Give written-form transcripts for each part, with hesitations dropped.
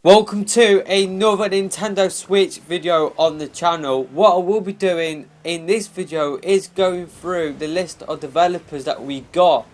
Welcome to another Nintendo Switch video on the channel. What I will be doing in this video is going through the list of developers that we got.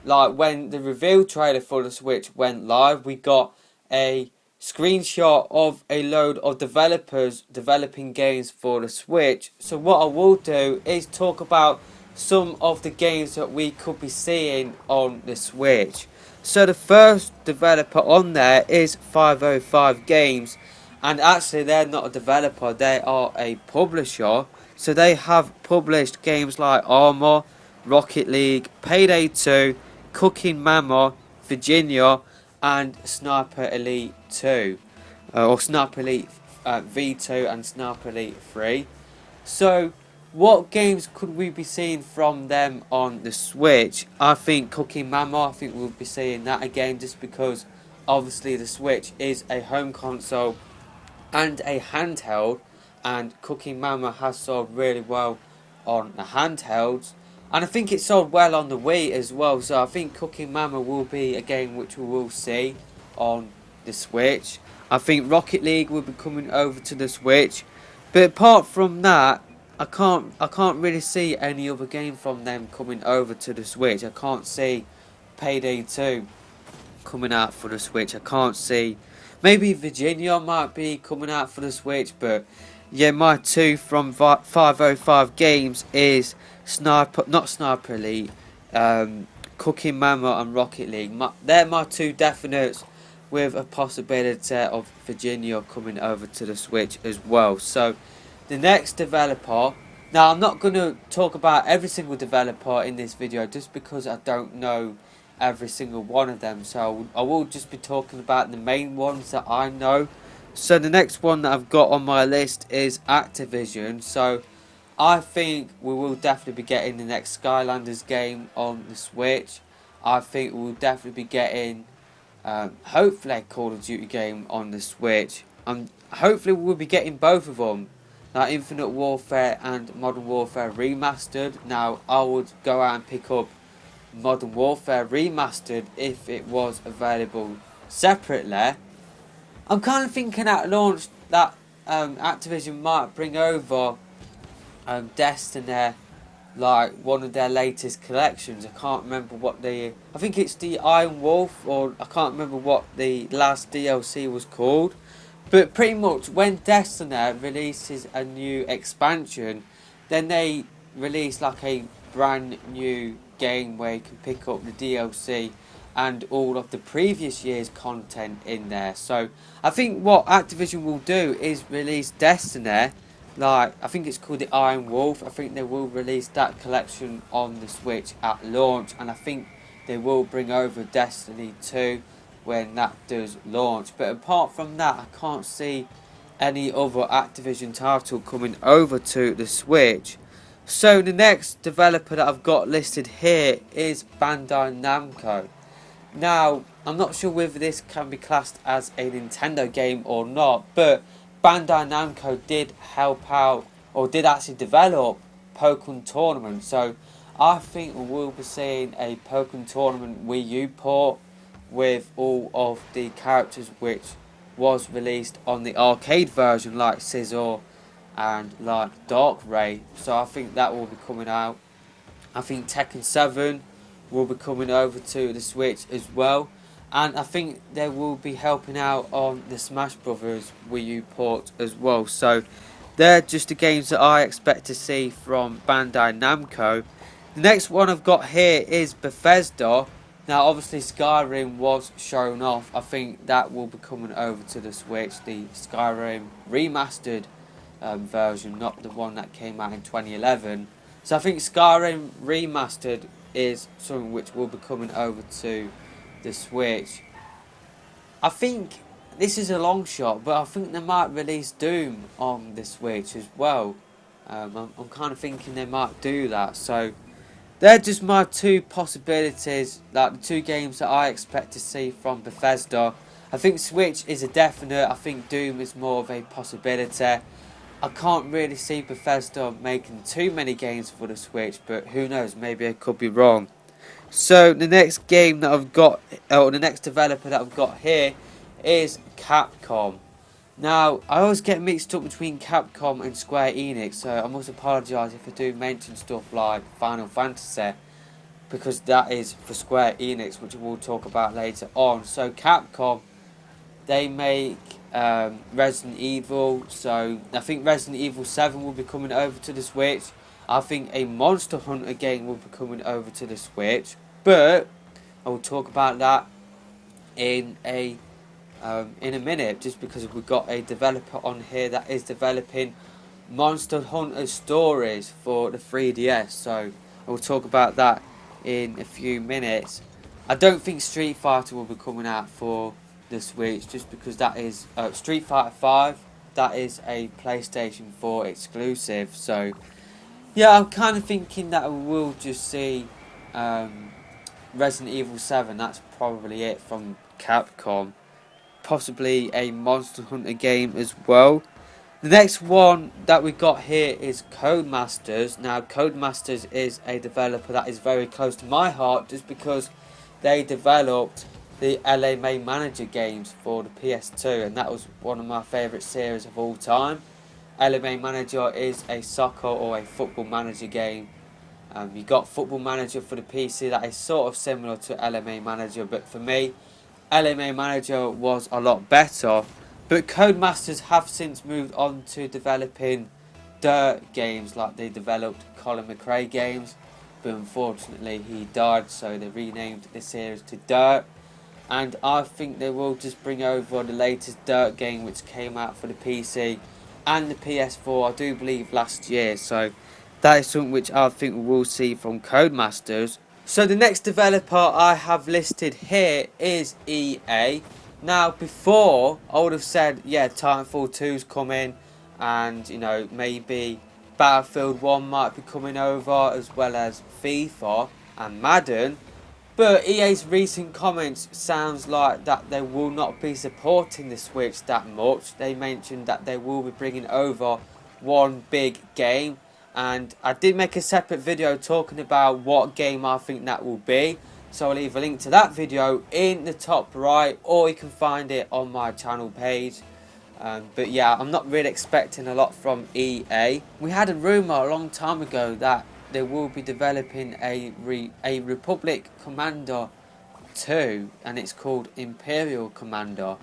Like when the reveal trailer for the Switch went live, we got a screenshot of a load of developers developing games for the Switch. So what I will do is talk about some of the games that we could be seeing on the Switch. So the first developer on there is 505 Games, and actually they're not a developer, they are a publisher. So they have published games like Armor, Rocket League, Payday 2, Cooking Mama, Virginia, and Sniper Elite 2, or Sniper Elite V2 and Sniper Elite 3. So what games could we be seeing from them on the Switch? I think Cooking Mama, I think we'll be seeing that again just because obviously the Switch is a home console and a handheld, and Cooking Mama has sold really well on the handhelds, and I think it sold well on the Wii as well, so I think Cooking Mama will be a game which we will see on the Switch. I think Rocket League will be coming over to the Switch, but apart from that, I can't really see any other game from them coming over to the Switch. I can't see Payday 2 coming out for the Switch. I can't see, maybe Virginia might be coming out for the Switch, but yeah, my two from 505 Games is not Sniper Elite, Cooking Mama and Rocket League. They're my two definites, with a possibility of Virginia coming over to the Switch as well. So the next developer, now I'm not going to talk about every single developer in this video just because I don't know every single one of them, so I will just be talking about the main ones that I know. So the next one that I've got on my list is Activision. So I think we will definitely be getting the next Skylanders game on the Switch. I think we'll definitely be getting hopefully a Call of Duty game on the Switch. Hopefully we'll be getting both of them. Now Infinite Warfare and Modern Warfare Remastered. Now I would go out and pick up Modern Warfare Remastered if it was available separately. I'm kind of thinking at launch that Activision might bring over Destiny, like one of their latest collections. I can't remember what I think it's the Iron Wolf, or I can't remember what the last DLC was called. But pretty much when Destiny releases a new expansion, then they release like a brand new game where you can pick up the DLC and all of the previous year's content in there. So I think what Activision will do is release Destiny, like I think it's called the Iron Wolf. I think they will release that collection on the Switch at launch, and I think they will bring over Destiny 2 when that does launch. But apart from that, I can't see any other Activision title coming over to the Switch. So the next developer that I've got listed here is Bandai Namco. Now, I'm not sure whether this can be classed as a Nintendo game or not, but Bandai Namco did help out, or did actually develop Pokemon Tournament. So I think we'll be seeing a Pokemon Tournament Wii U port with all of the characters which was released on the arcade version, like Scizor and like Darkrai. So I think that will be coming out. I think Tekken 7 will be coming over to the Switch as well, and I think they will be helping out on the Smash Brothers Wii U port as well. So they're just the games that I expect to see from Bandai Namco. The next one I've got here is Bethesda. Now obviously Skyrim was shown off. I think that will be coming over to the Switch, the Skyrim remastered version, not the one that came out in 2011. So I think Skyrim remastered is something which will be coming over to the Switch. I think this is a long shot, but I think they might release Doom on the Switch as well. I'm kind of thinking they might do that. So they're just my two possibilities, like the two games that I expect to see from Bethesda. I think Switch is a definite. I think Doom is more of a possibility. I can't really see Bethesda making too many games for the Switch, but who knows, maybe I could be wrong. So the next game that I've got, or the next developer that I've got here is Capcom. Now, I always get mixed up between Capcom and Square Enix, so I must apologise if I do mention stuff like Final Fantasy, because that is for Square Enix, which we'll talk about later on. So Capcom, they make Resident Evil, so I think Resident Evil 7 will be coming over to the Switch. I think a Monster Hunter game will be coming over to the Switch, but I will talk about that in a minute, just because we've got a developer on here that is developing Monster Hunter Stories for the 3DS, so I will talk about that in a few minutes. I don't think Street Fighter will be coming out for the Switch, just because that is Street Fighter 5, that is a PlayStation 4 exclusive, so yeah, I'm kind of thinking that we will just see Resident Evil 7, that's probably it from Capcom. Possibly a Monster Hunter game as well. The next one that we got here is Codemasters. Now, Codemasters is a developer that is very close to my heart, just because they developed the LMA Manager games for the PS2, and that was one of my favourite series of all time. LMA Manager is a soccer or a football manager game. You got Football Manager for the PC that is sort of similar to LMA Manager, but for me, LMA Manager was a lot better. But Codemasters have since moved on to developing Dirt games, like they developed Colin McRae games, but unfortunately he died, so they renamed the series to Dirt. And I think they will just bring over the latest Dirt game, which came out for the PC and the PS4, I do believe, last year. So that is something which I think we will see from Codemasters. So the next developer I have listed here is EA. Now, before I would have said, yeah, Titanfall 2's coming, and you know, maybe Battlefield 1 might be coming over, as well as FIFA and Madden. But EA's recent comments sounds like that they will not be supporting the Switch that much. They mentioned that they will be bringing over one big game, and I did make a separate video talking about what game I think that will be, so I'll leave a link to that video in the top right, or you can find it on my channel page. But yeah, I'm not really expecting a lot from EA. We had a rumour a long time ago that they will be developing a Republic Commander 2, and it's called Imperial Commander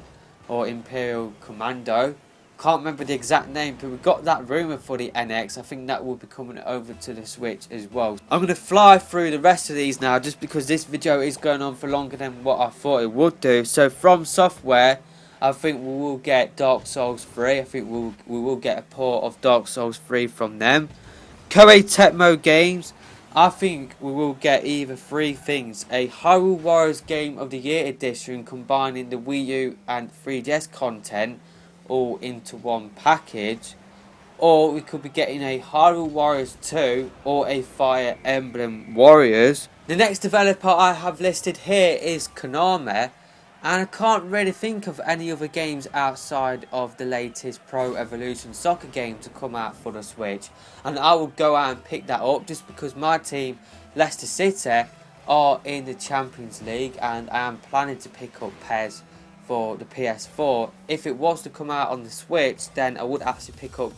or Imperial Commando. Can't remember the exact name, but we got that rumour for the NX. I think that will be coming over to the Switch as well. I'm going to fly through the rest of these now, just because this video is going on for longer than what I thought it would do. So From Software, I think we will get Dark Souls 3. I think we will get a port of Dark Souls 3 from them. Koei Tecmo Games, I think we will get either three things: a Hyrule Warriors Game of the Year edition combining the Wii U and 3DS content all into one package, or we could be getting a Hyrule Warriors 2 or a Fire Emblem Warriors. The next developer I have listed here is Konami, and I can't really think of any other games outside of the latest Pro Evolution Soccer game to come out for the Switch, and I will go out and pick that up just because my team, Leicester City, are in the Champions League, and I am planning to pick up PES for the PS4. If it was to come out on the Switch, then I would actually pick up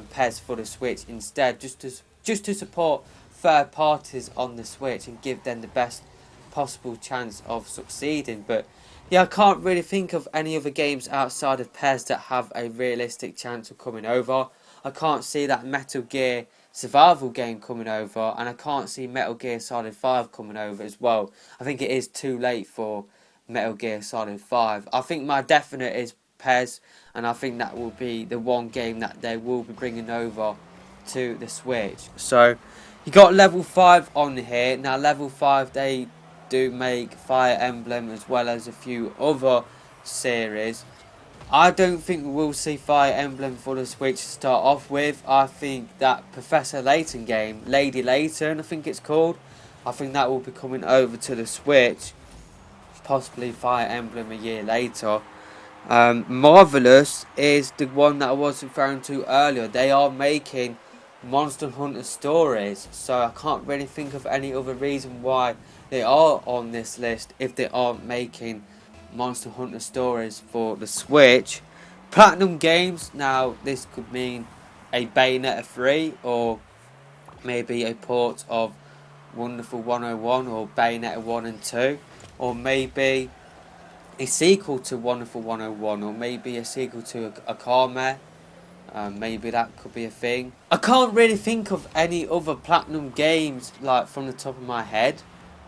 PES for the Switch instead, just to support third parties on the Switch and give them the best possible chance of succeeding. But yeah, I can't really think of any other games outside of PES that have a realistic chance of coming over. I can't see that Metal Gear Survival game coming over, and I can't see Metal Gear Solid 5 coming over as well. I think it is too late for Metal Gear Solid 5. I think my definite is PES, and I think that will be the one game that they will be bringing over to the Switch. So you got Level 5 on here. Now Level 5, they do make Fire Emblem as well as a few other series. I don't think we will see Fire Emblem for the Switch to start off with. I think that Professor Layton game, Lady Layton I think it's called, I think that will be coming over to the Switch. Possibly Fire Emblem a year later. Marvelous is the one that I was referring to earlier. They are making Monster Hunter Stories, so I can't really think of any other reason why they are on this list if they aren't making Monster Hunter Stories for the Switch. Platinum Games, now this could mean a Bayonetta 3 or maybe a port of Wonderful 101 or Bayonetta 1 and 2, or maybe a sequel to Wonderful 101, or maybe a sequel to Akame. Maybe that could be a thing. I can't really think of any other Platinum games like from the top of my head.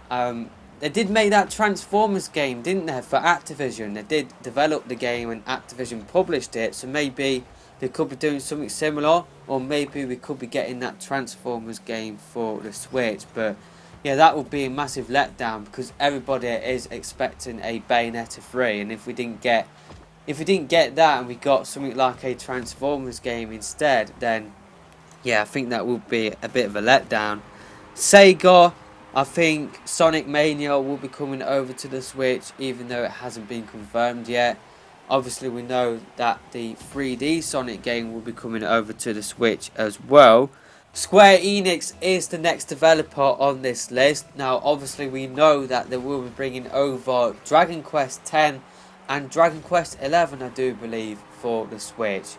They did make that Transformers game, didn't they, for Activision? They did develop the game and Activision published it, so maybe they could be doing something similar, or maybe we could be getting that Transformers game for the Switch. But yeah, that would be a massive letdown because everybody is expecting a Bayonetta 3, and if we didn't get that and we got something like a Transformers game instead, then yeah, I think that would be a bit of a letdown. Sega, I think Sonic Mania will be coming over to the Switch, even though it hasn't been confirmed yet. Obviously, we know that the 3D Sonic game will be coming over to the Switch as well. Square Enix is the next developer on this list. Now, obviously, we know that they will be bringing over Dragon Quest X and Dragon Quest XI, I do believe, for the Switch.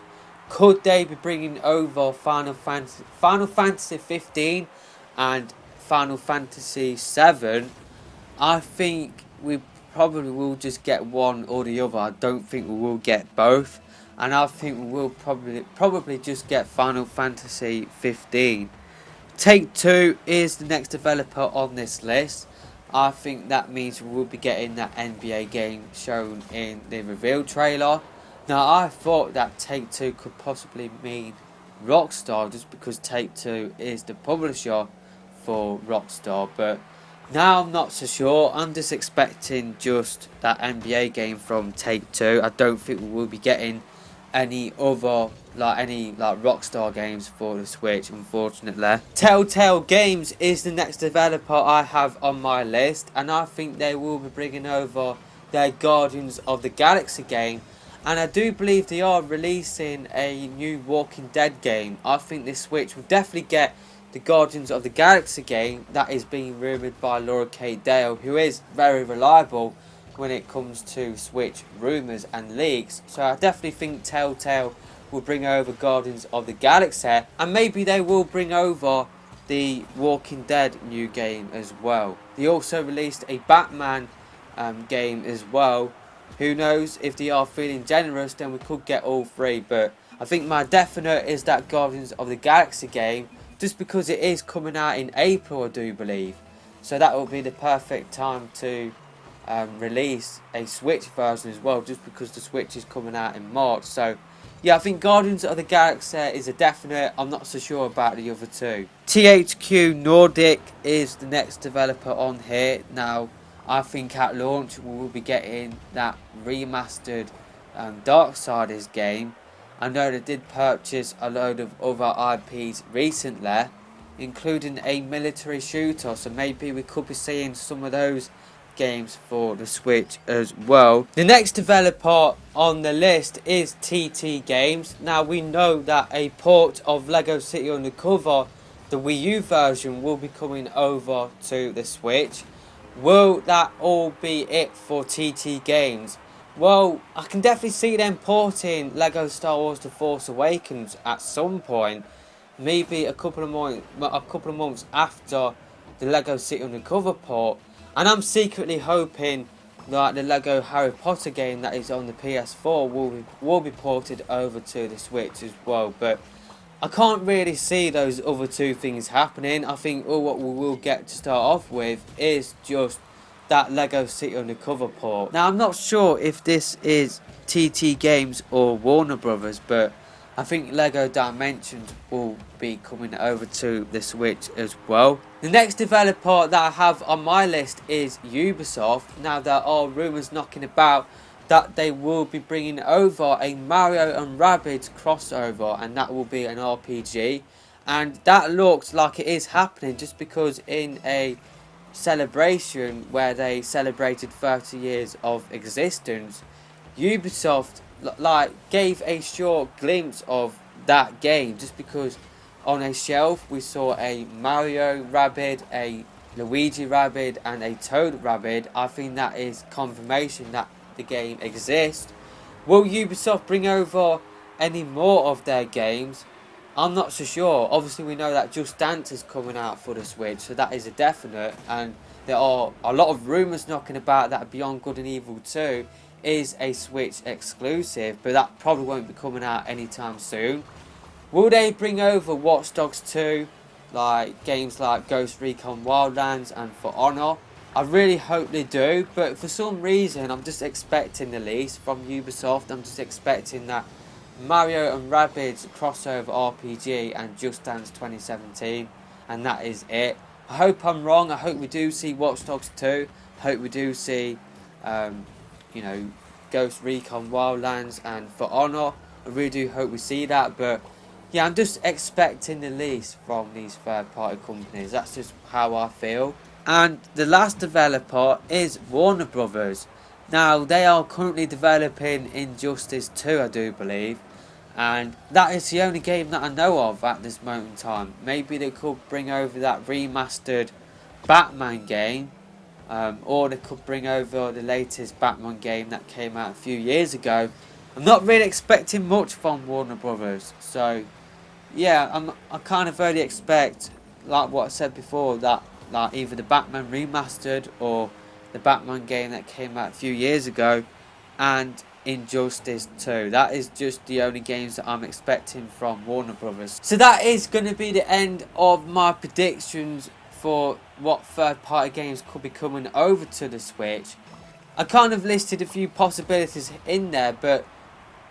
Could they be bringing over Final Fantasy 15 and Final Fantasy 7? I think we probably will just get one or the other. I don't think we will get both, and I think we will probably just get Final Fantasy 15. Take-Two is the next developer on this list. I think that means we will be getting that NBA game shown in the reveal trailer. Now, I thought that Take-Two could possibly mean Rockstar, just because Take-Two is the publisher for Rockstar, but now I'm not so sure. I'm just expecting just that NBA game from Take-Two. I don't think we will be getting any other Rockstar games for the Switch, unfortunately. Telltale Games is the next developer I have on my list, and I think they will be bringing over their Guardians of the Galaxy game, and I do believe they are releasing a new Walking Dead game. I think this Switch will definitely get the Guardians of the Galaxy game that is being rumoured by Laura K. Dale, who is very reliable when it comes to Switch rumours and leaks. So I definitely think Telltale will bring over Guardians of the Galaxy, and maybe they will bring over the Walking Dead new game as well. They also released a Batman game as well. Who knows, if they are feeling generous, then we could get all three, but I think my definite is that Guardians of the Galaxy game, just because it is coming out in April, I do believe. So that will be the perfect time to release a Switch version as well, just because the Switch is coming out in March. So yeah, I think Guardians of the Galaxy is a definite. I'm not so sure about the other two. THQ Nordic is the next developer on here. Now, I think at launch we will be getting that remastered Darksiders game. I know they did purchase a load of other IPs recently, including a military shooter, so maybe we could be seeing some of those games for the Switch as well. The next developer on the list is TT Games. Now, we know that a port of Lego City Undercover, the Wii U version, will be coming over to the Switch. Will that all be it for TT Games? Well, I can definitely see them porting Lego Star Wars The Force Awakens at some point, maybe a couple of months after the Lego City Undercover port. And I'm secretly hoping that the Lego Harry Potter game that is on the PS4 will be ported over to the Switch as well. But I can't really see those other two things happening. I think what we will get to start off with is just that Lego City Undercover port. Now, I'm not sure if this is TT Games or Warner Brothers, but I think Lego Dimensions will be coming over to the Switch as well. The next developer that I have on my list is Ubisoft. Now, there are rumours knocking about that they will be bringing over a Mario and Rabbids crossover, and that will be an RPG. And that looks like it is happening, just because in a celebration where they celebrated 30 years of existence, Ubisoft gave a short glimpse of that game, just because on a shelf we saw a Mario Rabbid, a Luigi Rabbid and a Toad Rabbid. I think that is confirmation that the game exists. Will Ubisoft bring over any more of their games? I'm not so sure. Obviously we know that Just Dance is coming out for the Switch, so that is a definite, and there are a lot of rumours knocking about that Beyond Good and Evil 2 is a Switch exclusive, but that probably won't be coming out anytime soon. Will they bring over Watch Dogs 2, like games like Ghost Recon Wildlands and For Honor? I really hope they do, but for some reason I'm just expecting the least from Ubisoft. I'm just expecting that Mario and Rabbids crossover RPG and Just Dance 2017, and that is it. I hope I'm wrong. I hope we do see Watch Dogs 2. I hope we do see, you know, Ghost Recon Wildlands and For Honor. I really do hope we see that, but yeah, I'm just expecting the least from these third-party companies. That's just how I feel. And the last developer is Warner Brothers. Now, they are currently developing Injustice 2, I do believe. And that is the only game that I know of at this moment in time. Maybe they could bring over that remastered Batman game. Or they could bring over the latest Batman game that came out a few years ago. I'm not really expecting much from Warner Brothers. So, yeah, I kind of only expect, like what I said before, that like either the Batman remastered or the Batman game that came out a few years ago, and Injustice 2. That is just the only games that I'm expecting from Warner Brothers. So that is going to be the end of my predictions for what third party games could be coming over to the Switch. I kind of listed a few possibilities in there, but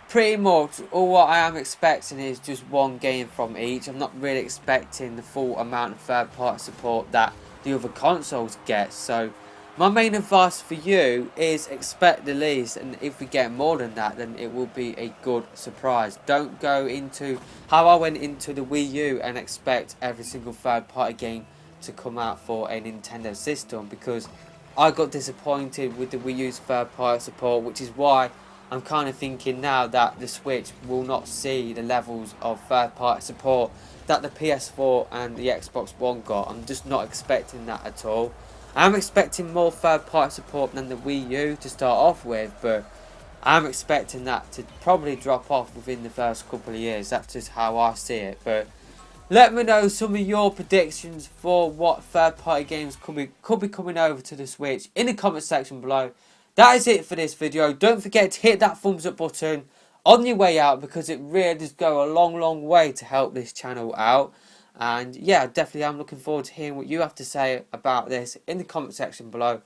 pretty much all what I am expecting is just one game from each. I'm not really expecting the full amount of third party support that the other consoles get. So my main advice for you is expect the least, and if we get more than that, then it will be a good surprise. Don't go into how I went into the Wii U and expect every single third party game to come out for a Nintendo system, because I got disappointed with the Wii U's third party support, which is why I'm kind of thinking now that the Switch will not see the levels of third party support that the PS4 and the Xbox One got. I'm just not expecting that at all. I'm expecting more third party support than the Wii U to start off with, but I'm expecting that to probably drop off within the first couple of years. That's just how I see it. But let me know some of your predictions for what third party games could be coming over to the Switch in the comment section below. That is it for this video. Don't forget to hit that thumbs up button on your way out, because it really does go a long way to help this channel out. And yeah, definitely I'm looking forward to hearing what you have to say about this in the comment section below.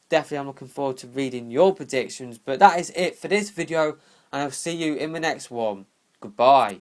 Definitely I'm looking forward to reading your predictions. But that is it for this video, and I'll see you in the next one. Goodbye.